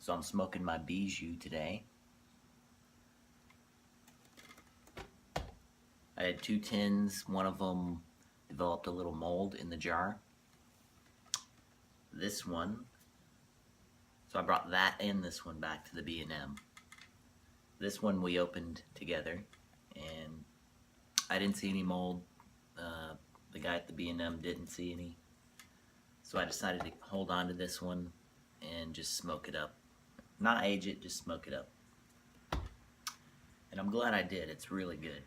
So I'm smoking my Bijou today. I had 2 tins. One of them developed a little mold in the jar. This one, so I brought that and this one back to the B&M. This one we opened together, and I didn't see any mold. The guy at the B&M didn't see any. So I decided to hold on to this one and just smoke it up. Not age it, just smoke it up. And I'm glad I did. It's really good.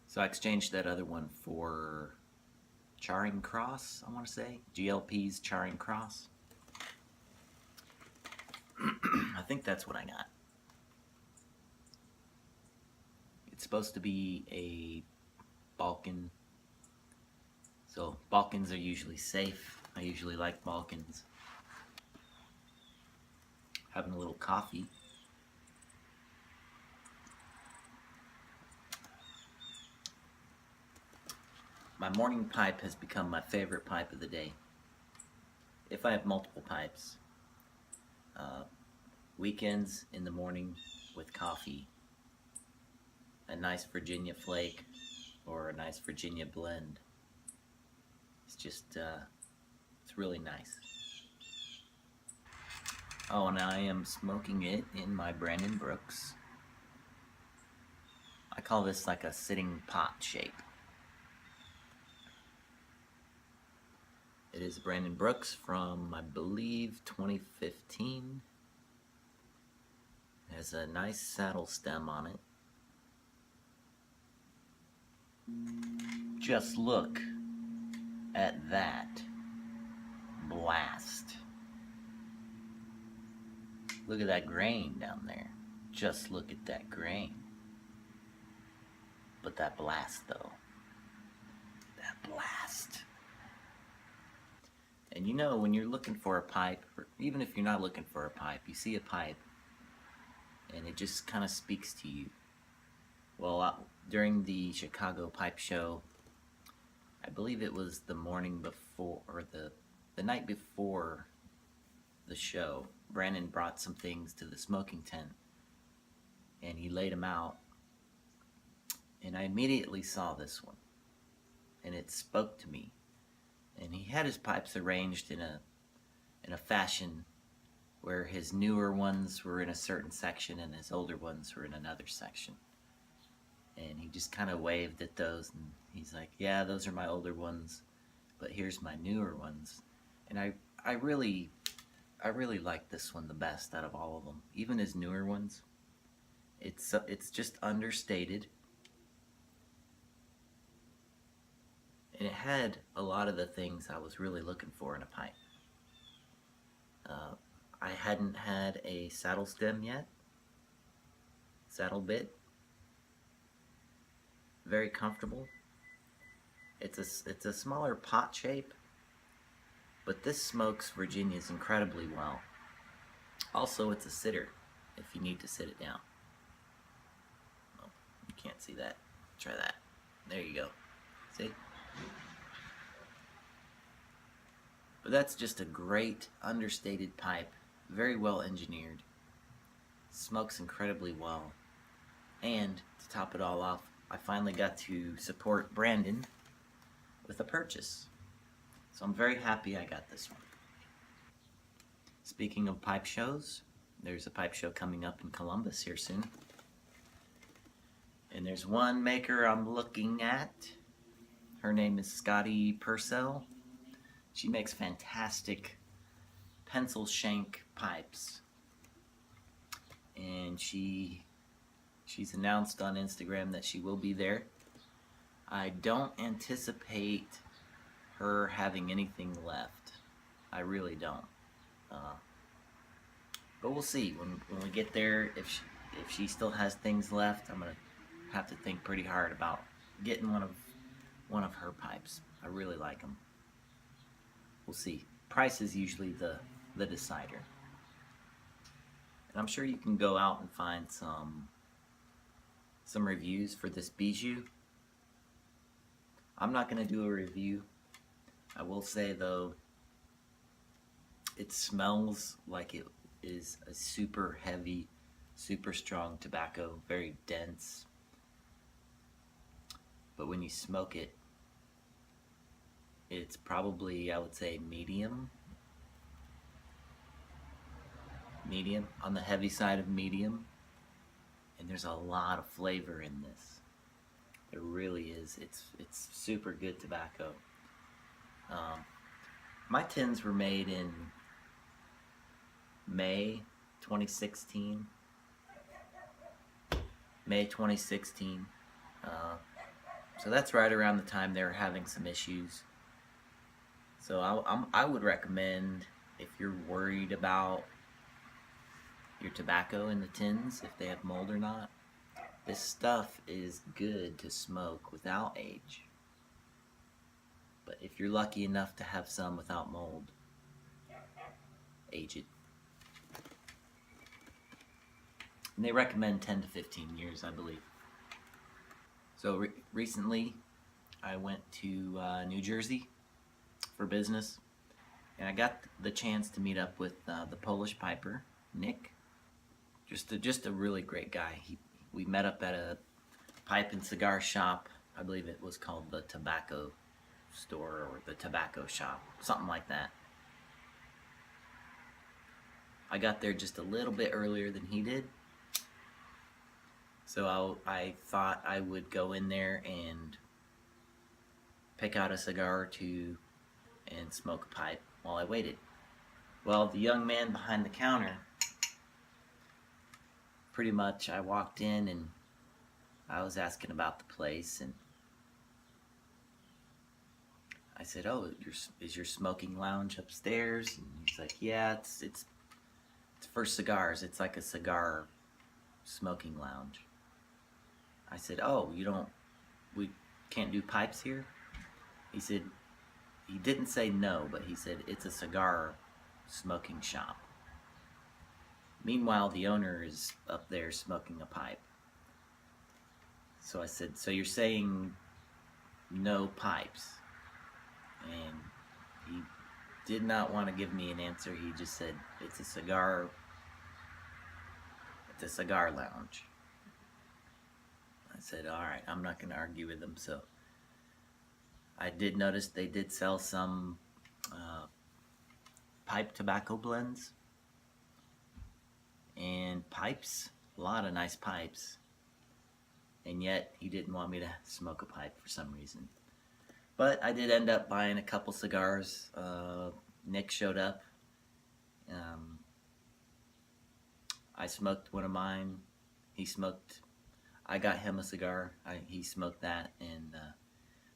So I exchanged that other one for Charing Cross, I want to say. GLP's Charing Cross. I think that's what I got. It's supposed to be a Balkan. So Balkans are usually safe. I usually like Balkans. Having a little coffee. My morning pipe has become my favorite pipe of the day. If I have multiple pipes. Weekends in the morning with coffee. A nice Virginia flake or a nice Virginia blend. It's just, it's really nice. Oh, and I am smoking it in my Brandon Brooks. I call this like a sitting pot shape. It is Brandon Brooks from, I believe, 2015. It has a nice saddle stem on it. Just look at that blast. Look at that grain down there. Just look at that grain. But that blast, though. That blast. And you know, when you're looking for a pipe, or even if you're not looking for a pipe, you see a pipe, and it just kind of speaks to you. Well, during the Chicago Pipe Show, I believe it was the morning before, or the night before the show, Brandon brought some things to the smoking tent, and he laid them out, and I immediately saw this one, and it spoke to me. And he had his pipes arranged in a fashion where his newer ones were in a certain section and his older ones were in another section. And he just kind of waved at those, and he's like, yeah, those are my older ones, but here's my newer ones. And I really like this one the best out of all of them, even his newer ones. It's just understated, and it had a lot of the things I was really looking for in a pipe. I hadn't had a saddle stem yet, saddle bit. Very comfortable. It's a smaller pot shape, but this smokes Virginias incredibly well. Also, it's a sitter if you need to sit it down. Oh, you can't see that. Try that. There you go. See? But that's just a great understated pipe, very well engineered. Smokes incredibly well. And to top it all off, I finally got to support Brandon with a purchase. So I'm very happy I got this one. Speaking of pipe shows, there's a pipe show coming up in Columbus here soon. And there's one maker I'm looking at. Her name is Scotty Purcell. She makes fantastic pencil shank pipes. And she's announced on Instagram that she will be there. I don't anticipate her having anything left. I really don't. But we'll see when we get there. If she still has things left, I'm gonna have to think pretty hard about getting one of her pipes. I really like them. We'll see. Price is usually the decider. And I'm sure you can go out and find some reviews for this Bijou. I'm not going to do a review. I will say though, it smells like it is a super heavy, super strong tobacco, very dense. But when you smoke it, it's probably, I would say, medium on the heavy side of medium. And there's a lot of flavor in this. There really is. It's super good tobacco. My tins were made in May 2016. May 2016. So that's right around the time they were having some issues. So I would recommend, if you're worried about your tobacco in the tins, if they have mold or not, this stuff is good to smoke without age. But if you're lucky enough to have some without mold, age it. And they recommend 10 to 15 years, I believe. So recently, I went to New Jersey for business, and I got the chance to meet up with the Polish piper, Nick. Just a really great guy. We met up at a pipe and cigar shop. I believe it was called the Tobacco Store or the Tobacco Shop, something like that. I got there just a little bit earlier than he did. So I thought I would go in there and pick out a cigar or two and smoke a pipe while I waited. Well, the young man behind the counter, pretty much I walked in and I was asking about the place, and I said, "Oh, is your smoking lounge upstairs?" And he's like, "Yeah, it's for cigars. It's like a cigar smoking lounge." I said, "Oh, we can't do pipes here?" He said, he didn't say no, but he said it's a cigar smoking shop. Meanwhile, the owner is up there smoking a pipe. So I said, "So you're saying no pipes?" And he did not want to give me an answer. He just said, it's a cigar lounge. I said, all right, I'm not going to argue with him. So I did notice they did sell some pipe tobacco blends and pipes, a lot of nice pipes. And yet he didn't want me to smoke a pipe for some reason. But I did end up buying a couple cigars. Nick showed up. I smoked one of mine. I got him a cigar. He smoked that, and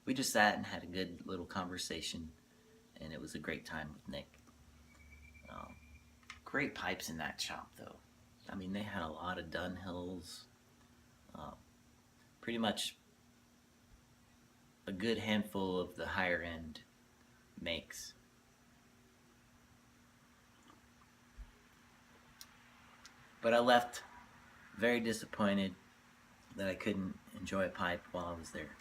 we just sat and had a good little conversation, and it was a great time with Nick. Great pipes in that shop, though. I mean, they had a lot of Dunhills. Pretty much a good handful of the higher end makes. But I left very disappointed that I couldn't enjoy a pipe while I was there.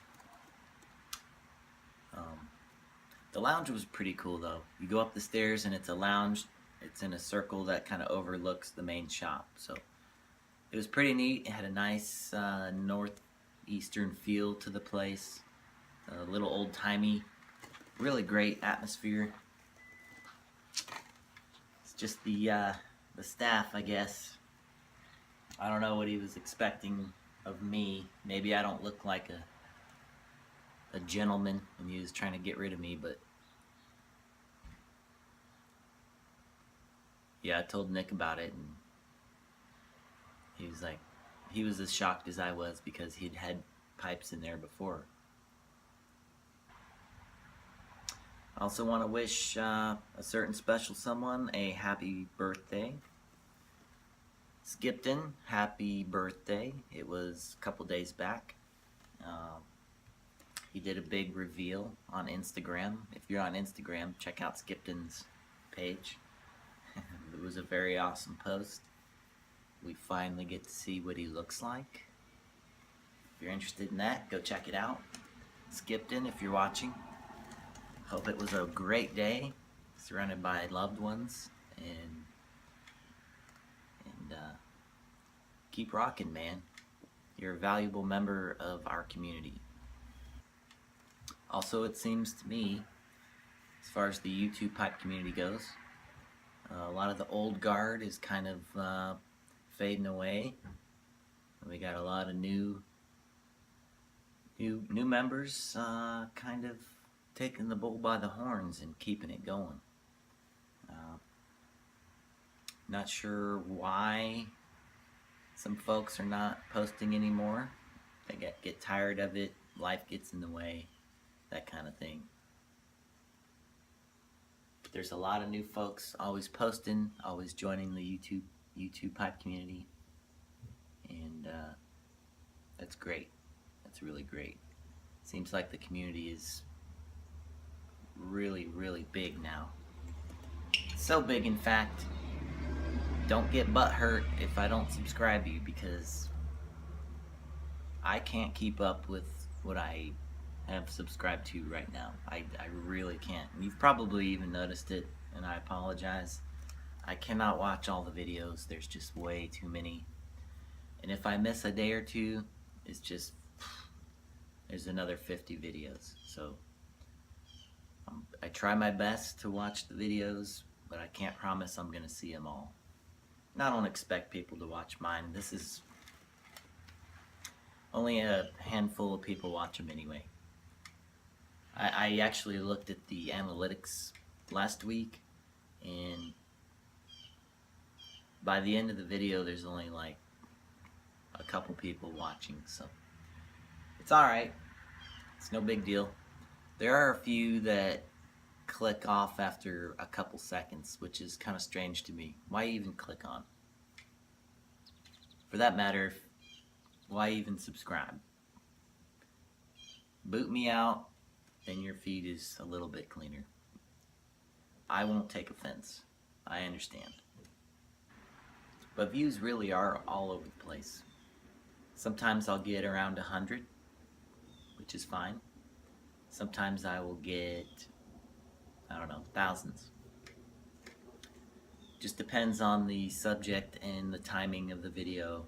The lounge was pretty cool, though. You go up the stairs and it's a lounge. It's in a circle that kind of overlooks the main shop. So it was pretty neat. It had a nice northeastern feel to the place. A little old-timey, really great atmosphere. It's just the staff, I guess. I don't know what he was expecting of me. Maybe I don't look like a gentleman when he was trying to get rid of me, but yeah, I told Nick about it, and he was as shocked as I was because he'd had pipes in there before. I also want to wish a certain special someone a happy birthday. Skipton, happy birthday. It was a couple days back. He did a big reveal on Instagram. If you're on Instagram, check out Skipton's page. It was a very awesome post. We finally get to see what he looks like. If you're interested in that, go check it out. Skipton, if you're watching. Hope it was a great day. surrounded by loved ones, and keep rocking, man. You're a valuable member of our community. Also, it seems to me, as far as the YouTube pipe community goes, a lot of the old guard is kind of fading away. We got a lot of new members kind of taking the bull by the horns and keeping it going. Not sure why some folks are not posting anymore. They get tired of it, life gets in the way, that kind of thing. But there's a lot of new folks always posting, always joining the YouTube pipe community, and that's great. That's really great. Seems like the community is really big now. So big, in fact, don't get butthurt if I don't subscribe you, because I can't keep up with what I have subscribed to right now. I really can't. You've probably even noticed it, and I apologize. I cannot watch all the videos. There's just way too many. And if I miss a day or two, it's just, there's another 50 videos. So I try my best to watch the videos, but I can't promise I'm going to see them all. And I don't expect people to watch mine. This is only a handful of people watch them anyway. I actually looked at the analytics last week, and by the end of the video there's only like a couple people watching, so it's alright. It's no big deal. There are a few that click off after a couple seconds, which is kind of strange to me. Why even click on? For that matter, why even subscribe? Boot me out, then your feed is a little bit cleaner. I won't take offense. I understand. But views really are all over the place. Sometimes I'll get around 100, which is fine. Sometimes I will get, I don't know, thousands. Just depends on the subject and the timing of the video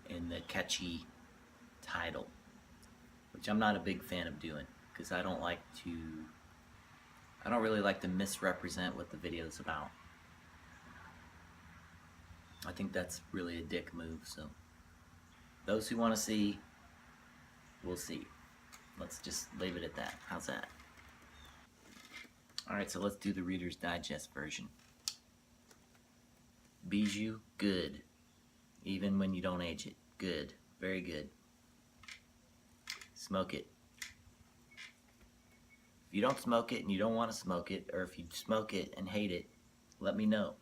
and the catchy title, which I'm not a big fan of doing, because I don't really like to misrepresent what the video is about. I think that's really a dick move, so those who want to see, will see. Let's just leave it at that. How's that? Alright, so let's do the Reader's Digest version. Bijou, good. Even when you don't age it. Good. Very good. Smoke it. If you don't smoke it and you don't want to smoke it, or if you smoke it and hate it, let me know.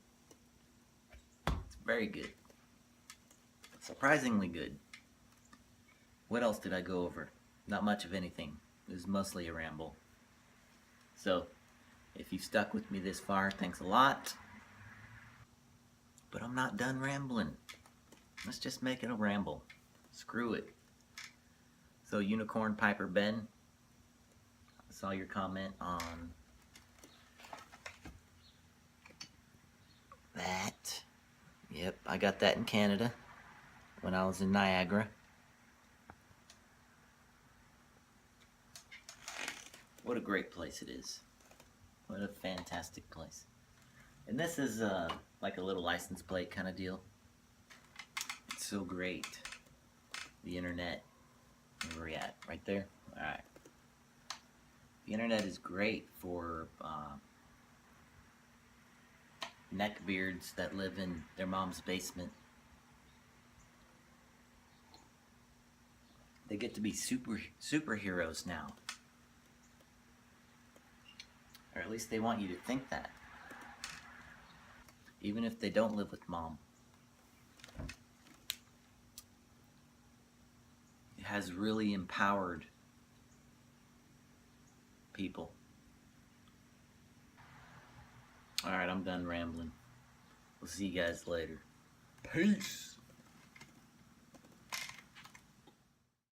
It's very good. Surprisingly good. What else did I go over? Not much of anything. It was mostly a ramble. So, if you've stuck with me this far, thanks a lot. But I'm not done rambling. Let's just make it a ramble. Screw it. So, Unicorn Piper Ben, I saw your comment on that. Yep, I got that in Canada when I was in Niagara. What a great place it is. What a fantastic place. And this is like a little license plate kind of deal. It's so great. The internet. Where are we at? Right there? Alright. The internet is great for neckbeards that live in their mom's basement. They get to be superheroes now. Or at least they want you to think that. Even if they don't live with mom. It has really empowered people. Alright, I'm done rambling. We'll see you guys later. Peace!